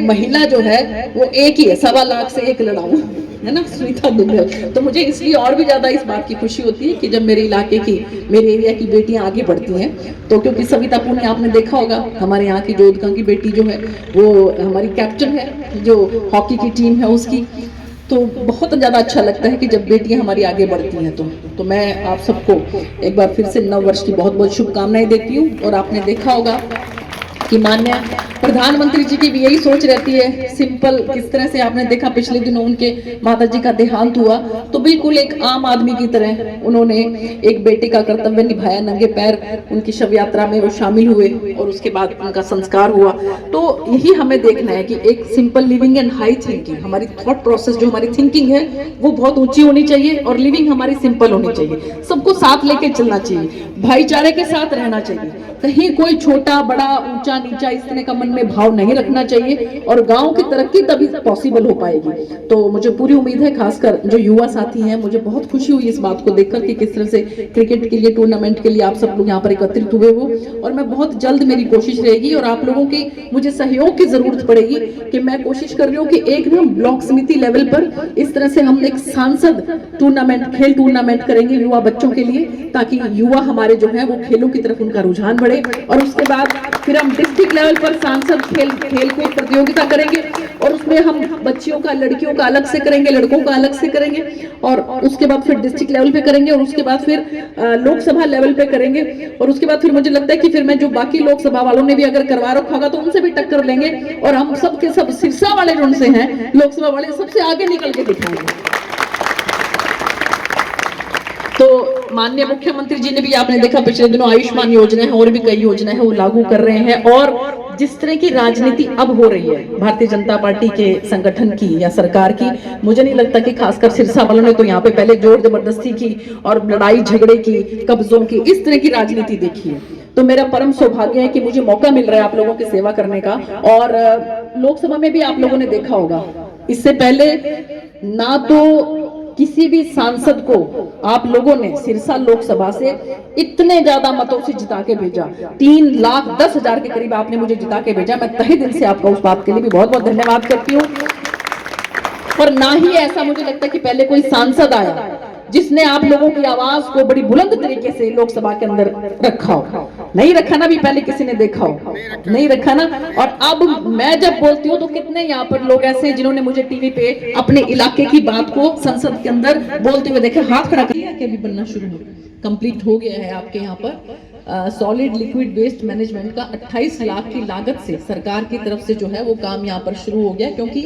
महिला जो है वो एक ही है, 1.25 लाख से एक लड़ाऊ है ना, सुनीता दुग्गल। तो मुझे इसलिए और भी ज्यादा इस बात की खुशी होती है कि जब मेरे इलाके की, मेरे एरिया की बेटियां आगे बढ़ती हैं, तो क्योंकि सविता पुनिया आपने देखा होगा, हमारे यहाँ की जोधका की बेटी जो है वो हमारी कैप्टन है, जो हॉकी की टीम है उसकी। तो बहुत ज़्यादा अच्छा लगता है कि जब बेटियां हमारी आगे बढ़ती हैं। तो मैं आप सबको एक बार फिर से नव वर्ष की बहुत बहुत शुभकामनाएं देती हूँ। और आपने देखा होगा कि माननीय प्रधानमंत्री जी की भी यही सोच रहती है, सिंपल। किस तरह से आपने देखा पिछले दिनों उनके माता जी का देहांत हुआ, तो बिल्कुल एक आम आदमी की तरह उन्होंने एक बेटे का कर्तव्य निभाया, नंगे पैर उनकी शव यात्रा में वो शामिल हुए और उसके बाद उनका संस्कार हुआ। तो यही हमें देखना है कि एक simple living and high thinking, हमारी थॉट प्रोसेस, जो हमारी थिंकिंग है वो बहुत ऊंची होनी चाहिए और लिविंग हमारी सिंपल होनी चाहिए। सबको साथ लेके चलना चाहिए, भाईचारे के साथ रहना चाहिए, कहीं कोई छोटा बड़ा ऊंचा नीचा इस तरह का मन में भाव नहीं रखना चाहिए, और गांव की तरक्की तभी पॉसिबल हो पाएगी। तो मुझे पूरी उम्मीद है, खासकर जो युवा साथी हैं, मुझे बहुत खुशी हुई इस बात को देखकर कि किस तरह से क्रिकेट के लिए, टूर्नामेंट के लिए आप सब लोग यहाँ पर एकत्रित हुए हो। और मैं बहुत जल्द, मेरी कोशिश रहेगी और आप लोगों की मुझे सहयोग की जरूरत पड़ेगी कि मैं कोशिश कर रही हूँ कि एक ना ब्लॉक समिति लेवल पर इस तरह से हम एक सांसद टूर्नामेंट, खेल टूर्नामेंट करेंगे युवा बच्चों के लिए, ताकि युवा हमारे जो है वो खेलों की तरफ उनका रुझान बढ़े। और उसके बाद फिर हम डिस्ट्रिक्ट लेवल पर सांसद खेल कूद प्रतियोगिता करेंगे, और उसमें हम बच्चियों का, लड़कियों का अलग से करेंगे, लड़कों का अलग से करेंगे, और उसके बाद फिर डिस्ट्रिक्ट लेवल पे करेंगे, और उसके बाद फिर लोकसभा लेवल पे करेंगे। और उसके बाद फिर मुझे लगता है कि फिर मैं जो बाकी लोकसभा वालों ने भी अगर करवा रखा होगा तो उनसे भी टक्कर लेंगे, और हम सब के सब सिरसा वाले जो उनसे हैं, लोकसभा वाले, सबसे आगे निकल के दिखाएंगे। तो माननीय मुख्यमंत्री जी ने भी, आपने देखा पिछले दिनों आयुष्मान योजना है और भी कई योजना है वो लागू कर रहे हैं। और जिस तरह की राजनीति अब हो रही है भारतीय जनता पार्टी के संगठन की या सरकार की, मुझे नहीं लगता कि खासकर सिरसा वालों ने तो यहाँ पे पहले जोर जबरदस्ती की और लड़ाई झगड़े की, कब्जों की, इस तरह की राजनीति देखी है। तो मेरा परम सौभाग्य है कि मुझे मौका मिल रहा है आप लोगों की सेवा करने का। और लोकसभा में भी आप लोगों ने देखा होगा, इससे पहले ना तो किसी भी सांसद को आप लोगों ने सिरसा लोकसभा से इतने ज्यादा मतों से जिता के भेजा, 3,10,000 के करीब आपने मुझे जिता के भेजा। मैं तहे दिल से आपका उस बात के लिए भी बहुत बहुत धन्यवाद करती हूँ। और ना ही ऐसा मुझे लगता है कि पहले कोई सांसद आया जिसने आप लोगों की आवाज को बड़ी बुलंद तरीके से लोकसभा के अंदर रखा हो। नहीं रखा ना, भी पहले किसी ने देखा हो, नहीं रखा ना। और अब मैं जब बोलती हूँ तो कितने यहाँ पर लोग ऐसे जिन्होंने मुझे टीवी पे अपने इलाके की बात को संसद के अंदर बोलते हुए देखे, हाथ खड़ा किया कि अभी बनना शुरू हो, कंप्लीट हो गया है आपके यहाँ पर सॉलिड लिक्विड वेस्ट मैनेजमेंट का 28 लाख की लागत से सरकार की तरफ से जो है वो काम यहाँ पर शुरू हो गया। क्योंकि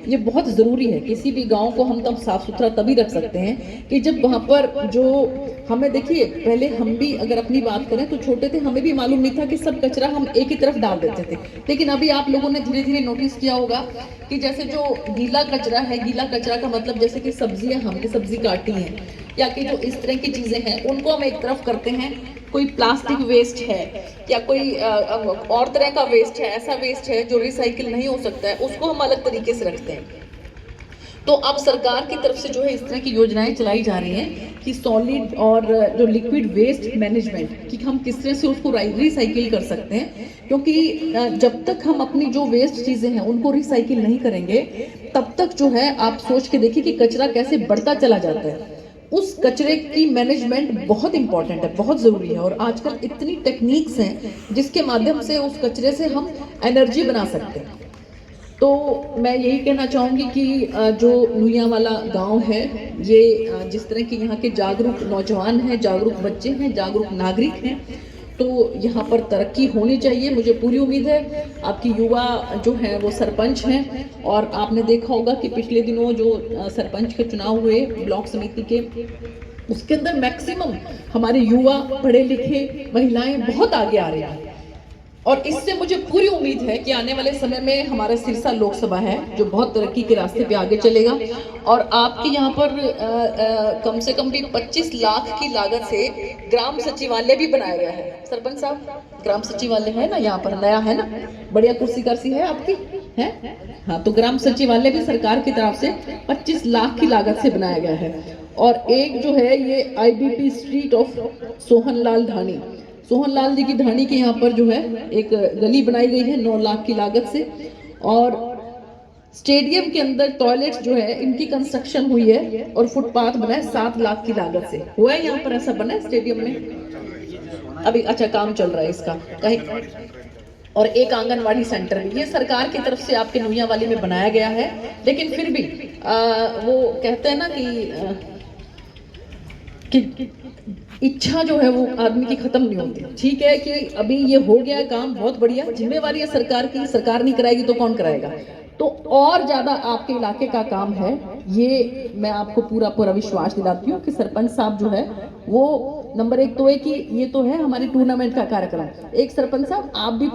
ये बहुत ज़रूरी है, किसी भी गांव को हम तब साफ सुथरा तभी रख सकते हैं कि जब वहाँ पर जो हमें, देखिए पहले हम भी अगर अपनी बात करें तो छोटे थे, हमें भी मालूम नहीं था कि सब कचरा हम एक ही तरफ डाल देते थे। लेकिन अभी आप लोगों ने धीरे धीरे नोटिस किया होगा कि जैसे जो गीला कचरा है, गीला कचरा का मतलब जैसे कि सब्जियां, हमने सब्जी काटी है या कि जो इस तरह की चीजें हैं उनको हम एक तरफ करते हैं। कोई प्लास्टिक वेस्ट है या कोई और तरह का वेस्ट है, ऐसा वेस्ट है जो रिसाइकिल नहीं हो सकता है, उसको हम अलग तरीके से रखते हैं। तो अब सरकार की तरफ से जो है इस तरह की योजनाएं चलाई जा रही हैं कि सॉलिड और जो लिक्विड वेस्ट मैनेजमेंट कि हम किस तरह से उसको रिसाइकिल कर सकते हैं। क्योंकि जब तक हम अपनी जो वेस्ट चीजें हैं उनको रिसाइकिल नहीं करेंगे, तब तक जो है आप सोच के देखिए कि कचरा कैसे बढ़ता चला जाता है। उस कचरे की मैनेजमेंट बहुत इंपॉर्टेंट है, बहुत ज़रूरी है। और आजकल इतनी टेक्निक्स हैं जिसके माध्यम से उस कचरे से हम एनर्जी बना सकते हैं। तो मैं यही कहना चाहूँगी कि जो लुहिया वाला गांव है, ये जिस तरह के यहाँ के जागरूक नौजवान हैं, जागरूक बच्चे हैं, जागरूक नागरिक हैं, तो यहाँ पर तरक्की होनी चाहिए। मुझे पूरी उम्मीद है। आपकी युवा जो है वो सरपंच हैं, और आपने देखा होगा कि पिछले दिनों जो सरपंच के चुनाव हुए ब्लॉक समिति के, उसके अंदर मैक्सिमम हमारे युवा, पढ़े लिखे, महिलाएं बहुत आगे आ रहे हैं। और इससे मुझे पूरी उम्मीद है कि आने वाले समय में हमारा सिरसा लोकसभा है जो बहुत तरक्की के रास्ते पे आगे चलेगा। और आपके यहाँ पर कम से कम भी 25 लाख की लागत से ग्राम सचिवालय भी बनाया गया है। सरपंच साहब, ग्राम सचिवालय है ना यहाँ पर, नया है ना, बढ़िया कुर्सी कर्सी है आपकी, है? हाँ, तो ग्राम सचिवालय भी सरकार की तरफ से 25 लाख की लागत से बनाया गया है। और एक जो है ये IBP स्ट्रीट ऑफ सोहनलाल धानी, सोहनलाल जी की धानी के यहाँ पर जो है एक गली बनाई गई है 9 लाख की लागत से। और स्टेडियम के अंदर टॉयलेट्स जो है इनकी कंस्ट्रक्शन हुई है और फुटपाथ बना है 7 लाख की लागत से। हुआ है यहाँ पर ऐसा बना है स्टेडियम में? अभी अच्छा काम चल रहा है इसका कहीं। और एक आंगनवाड़ी सेंटर भी ये सरकार की तरफ से आपके नुइया वाली में बनाया गया है, लेकिन फिर भी वो कहते हैं ना कि इच्छा जो है वो आदमी की खत्म नहीं होती। ठीक है कि अभी ये हो गया काम, बहुत बढ़िया, जिम्मेवारी है सरकार की, सरकार नहीं कराएगी तो कौन कराएगा। तो और ज्यादा आपके इलाके का काम है, ये मैं आपको पूरा पूरा विश्वास दिलाती हूँ कि सरपंच साहब जो है वो नंबर 1 तो है कि ये तो है हमारे टूर्नामेंट का कार्यक्रम। एक सरपंच साहब आप भी